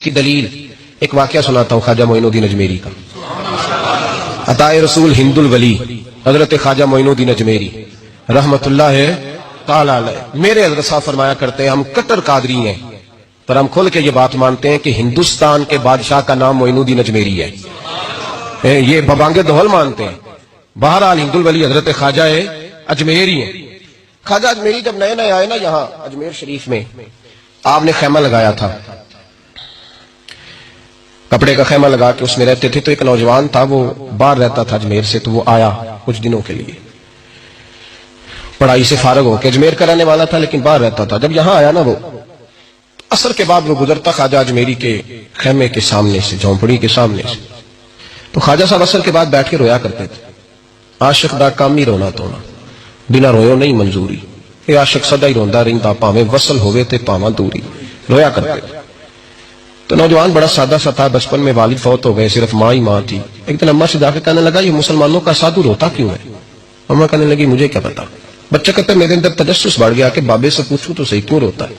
کی دلیل ایک واقعہ سناتا ہوں خواجہ معین الدین اجمیری کا. عطائے رسول ہند الولی حضرت خواجہ معین الدین اجمیری رحمت اللہ تعالی علیہ. میرے حضرت صاحب فرمایا کرتے ہیں ہم کٹر قادری ہیں پر ہم کھل کے یہ بات مانتے ہیں کہ ہندوستان کے بادشاہ کا نام معین الدین اجمیری ہے. یہ ببانگ دہل مانتے ہیں. بہرحال ہند الولی حضرت خواجہ اجمیری ہیں. خواجہ اجمیری جب نئے نئے آئے نا یہاں اجمیر شریف میں, آپ نے خیمہ لگایا تھا, کپڑے کا خیمہ لگا کے اس میں رہتے تھے. تو ایک نوجوان تھا وہ باہر رہتا تھا اجمیر سے, تو وہ آیا کچھ دنوں کے لیے, پڑھائی سے فارغ ہو کے اجمیر کا رہنے والا تھا لیکن باہر رہتا تھا. جب یہاں آیا نا وہ عصر کے بعد وہ گزرتا خواجہ اجمیری کے خیمے کے سامنے سے, جھونپڑی کے سامنے سے, تو خواجہ صاحب عصر کے بعد بیٹھ کے رویا کرتے تھے. عاشق دا کام ہی رونا تونا, بنا رویو نہیں منظوری. یہ عاشق سدا ہی روندا رہندا پاویں وصل ہوئے تے پاواں دوری, رویا کرتے تھے. تو نوجوان بڑا سادہ سا تھا, بچپن میں والد فوت ہو گئے, صرف ماں ہی ماں تھی. ایک دن اماں سے جا کے کہنے لگا یہ مسلمانوں کا سادھو روتا کیوں ہے؟ اماں کہنے لگی مجھے کیا پتا. بچہ کہتا ہے میرے اندر تجسس بڑھ گیا کہ بابے سے پوچھوں تو صحیح کیوں روتا ہے.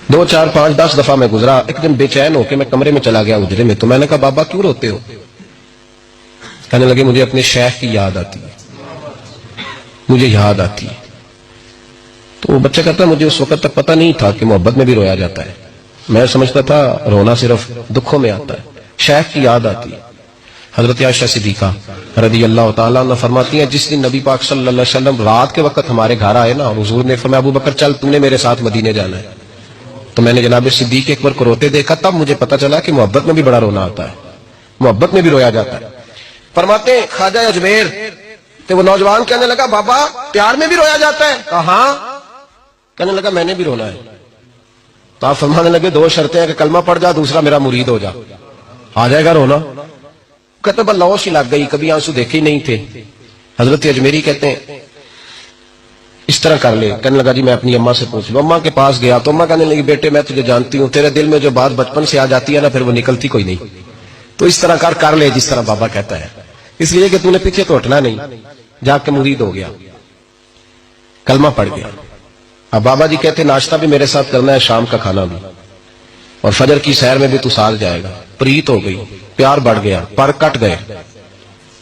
2 4 5 10 دفعہ میں گزرا. ایک دن بے چین ہو کے میں کمرے میں چلا گیا اجرے میں, تو میں نے کہا بابا کیوں روتے ہو؟ کہنے لگے مجھے اپنے شیخ کی یاد آتی ہے, مجھے یاد آتی ہے. تو وہ بچہ کہتا ہے مجھے اس وقت تک پتہ نہیں تھا کہ محبت میں بھی رویا جاتا ہے. میں سمجھتا تھا رونا صرف دکھوں میں آتا ہے. شیخ کی یاد آتی ہے. حضرت عائشہ صدیقہ رضی اللہ تعالیٰ عنہ فرماتی ہیں جس دن نبی پاک صلی اللہ علیہ وسلم رات کے وقت ہمارے گھر آئے نا, اور حضور نے فرمایا ابو بکر چل تم نے میرے ساتھ مدینے جانا ہے, تو میں نے جناب صدیق اکبر کو روتے دیکھا, تب مجھے پتا چلا کہ محبت میں بھی بڑا رونا آتا ہے, محبت میں بھی رویا جاتا ہے. فرماتے ہیں خواجہ اجمیر تو وہ نوجوان کہنے لگا بابا پیار میں بھی رویا جاتا ہے؟ کہاں. کہنے لگا میں نے بھی رونا ہے. تو آپ فرمانے لگے 2 شرطیں ہیں کہ کلمہ پڑھ جا, دوسرا میرا مرید ہو جا, آ جائے گا رونا. کہتے بس لوش ہی لگ گئی, کبھی آنسو دیکھے ہی نہیں تھے. حضرت اجمیری کہتے ہیں اس طرح کر لے. کہنے لگا جی میں اپنی اماں سے پوچھ لوں. اماں کے پاس گیا تو اماں کہنے لگی بیٹے میں تجھے جانتی ہوں, تیرے دل میں جو بات بچپن سے آ جاتی ہے نا پھر وہ نکلتی کوئی نہیں, تو اس طرح کر لے جس طرح بابا کہتا ہے, اس لیے کہ تو نے پیچھے تو ہٹنا نہیں. جا کے مرید ہو گیا, کلمہ پڑھ گیا. اب بابا جی کہتے ناشتہ بھی میرے ساتھ کرنا ہے, شام کا کھانا بھی, اور فجر کی سیر میں بھی تو ساتھ جائے گا. پریت ہو گئی, پیار بڑھ گیا, پر کٹ گئے,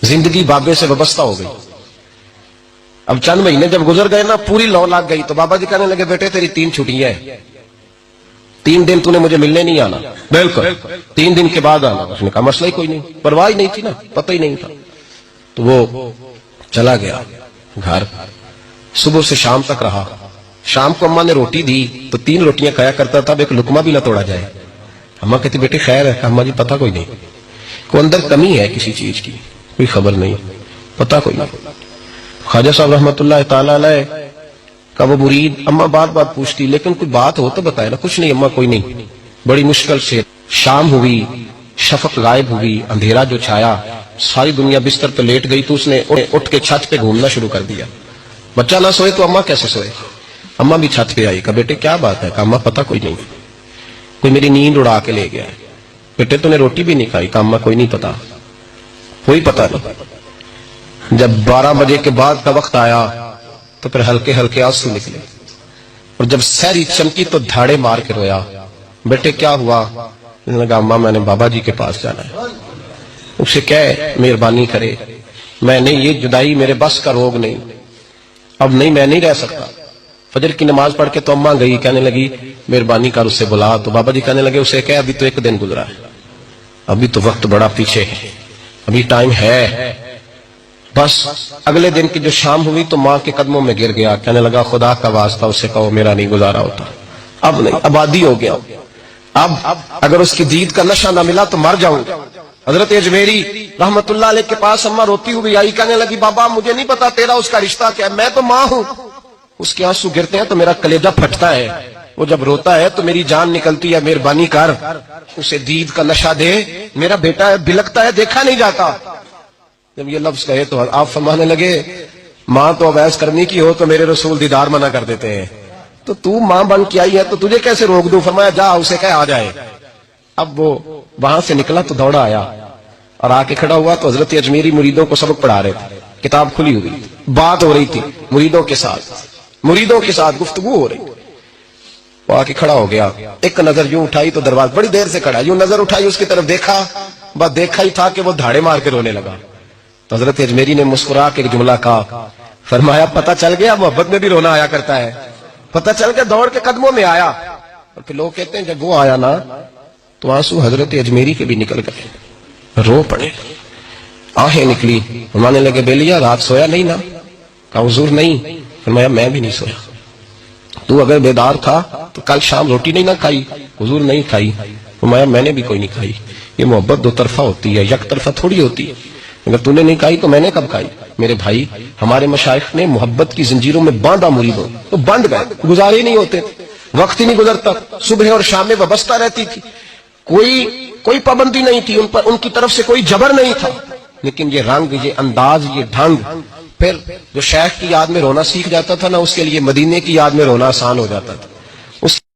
زندگی بابے سے وابستہ ہو گئی. اب چند مہینے جب گزر گئے نا پوری لو لگ گئی. تو بابا جی کہنے لگے بیٹے تیری 3 چھٹیاں ہیں, 3 دن تو نے مجھے ملنے نہیں آنا. بالکل 3 دن کے بعد آنا. اس نے کہا مسئلہ ہی کوئی نہیں, پرواہ ہی نہیں تھی نا, پتہ ہی نہیں تھا. تو وہ چلا گیا گھر, صبح سے شام تک رہا. شام کو اماں نے روٹی دی تو 3 روٹیاں کھایا کرتا تھا, ایک لقمہ بھی نہ توڑا جائے. اماں کہتی بیٹے خیر ہے؟ اماں جی پتہ کوئی نہیں, کوئی اندر کمی ہے کسی چیز کی, کوئی خبر نہیں, پتہ کوئی نہیں. خواجہ صاحب رحمت اللہ تعالی علیہ کا وہ مرید اماں بات بات پوچھتی لیکن کوئی بات ہو تو بتائے نا. کچھ نہیں اماں کوئی نہیں. بڑی مشکل سے شام ہوئی, شفق غائب ہوئی, اندھیرا جو چھایا, ساری دنیا بستر پہ لیٹ گئی. تو اس نے اٹھ کے چھت پہ گھومنا شروع کر دیا. بچہ نہ سوئے تو اماں کیسے سوئے. اماں بھی چھت پہ آئی. کہا بیٹے کیا بات ہے؟ کہا اماں پتہ کوئی نہیں, کوئی میری نیند اڑا کے لے گیا ہے. بیٹے تو نے روٹی بھی نہیں کھائی. کہا اماں کوئی نہیں پتا, کوئی پتہ نہیں. جب 12 بجے کے بعد کا وقت آیا تو پھر ہلکے ہلکے آنسو نکلے, اور جب سحری چمکی تو دھاڑے مار کے رویا. بیٹے کیا ہوا؟ نے کہا اماں میں نے بابا جی کے پاس جانا ہے, اسے کہے مہربانی کرے, میں نہیں, یہ جدائی میرے بس کا روگ نہیں, اب نہیں میں نہیں رہ سکتا. فجر کی نماز پڑھ کے تو اماں گئی, کہنے لگی مہربانی کر اسے بلا. تو بابا جی کہنے لگے اسے کہے ابھی تو 1 دن گزرا ہے, ابھی تو وقت بڑا پیچھے ہے, ابھی ٹائم ہے. بس اگلے دن کی جو شام ہوئی تو ماں کے قدموں میں گر گیا. کہنے لگا خدا کا واسطہ اسے کہو میرا نہیں گزارا ہوتا, اب نہیں, آبادی ہو گیا, اب اگر اس کی دید کا نشہ نہ ملا تو مر جاؤں. حضرت اجمیری رحمت اللہ علیہ کے پاس اماں روتی ہوئی آئی. کہنے لگی بابا مجھے نہیں پتا تیرا اس کا رشتہ کیا ہے, میں تو ماں ہوں. اس کے آنسو گرتے ہیں تو میرا کلیجہ پھٹتا ہے, وہ جب روتا ہے تو میری جان نکلتی ہے. مہربانی کر اسے دید کا نشہ دے, میرا بیٹا ہے, بلکتا ہے, دیکھا نہیں جاتا. جب یہ لفظ کہے تو آپ فرمانے لگے ماں تو اویس کرنی کی ہو تو میرے رسول دیدار منع کر دیتے ہیں, تو ماں بن کے آئی ہے تو تجھے کیسے روک دوں. فرمایا جا اسے کہے آ جائے. اب وہ وہاں سے نکلا تو دوڑا آیا اور آ کے کھڑا ہوا تو حضرت اجمیری مریدوں کو سبق پڑھا رہے تھے. کتاب کھلی ہوئی, بات ہو رہی تھی مریدوں کے ساتھ گفتگو ہو رہی. وہ آ کے کھڑا ہو گیا, ایک نظر یوں اٹھائی تو دروازہ, بڑی دیر سے کھڑا, یوں نظر اٹھائی اس کی طرف دیکھا, بس دیکھا ہی تھا کہ وہ دھاڑے مار کے رونے لگا. تو حضرت اجمیری نے مسکرا کے ایک جملہ کہا, فرمایا پتہ چل گیا محبت میں بھی رونا آیا کرتا ہے, پتہ چل کے دوڑ کے قدموں میں آیا. اور پھر لوگ کہتے ہیں جب وہ آیا نا تو آنسو حضرت اجمیری کے بھی نکل گئے, رو پڑے, آہیں نکلی. فرمانے لگے بیلیا رات سویا نہیں نا؟ کہا حضور نہیں. فرمایا میں بھی نہیں سویا. تو اگر بیدار تھا تو کل شام روٹی نہیں نہ کھائی؟ حضور نہیں کھائی. فرمایا میں نے بھی کوئی نہیں کھائی. یہ محبت دو طرفہ ہوتی ہے, یک طرفہ تھوڑی ہوتی ہے. اگر تو نے نہیں کھائی تو میں نے کب کھائی؟ میرے بھائی, ہمارے مشائخ نے محبت کی زنجیروں میں باندھا مریدوں, تو بند گئے, گزارے ہی نہیں ہوتے, وقت ہی نہیں گزرتا, صبح اور شام میں وابستہ رہتی تھی, کوئی پابندی نہیں تھی ان پر, ان کی طرف سے کوئی جبر نہیں تھا. لیکن یہ رنگ, یہ انداز, یہ ڈھنگ, پھر جو شیخ کی یاد میں رونا سیکھ جاتا تھا نا, اس کے لیے مدینے کی یاد میں رونا آسان ہو جاتا تھا.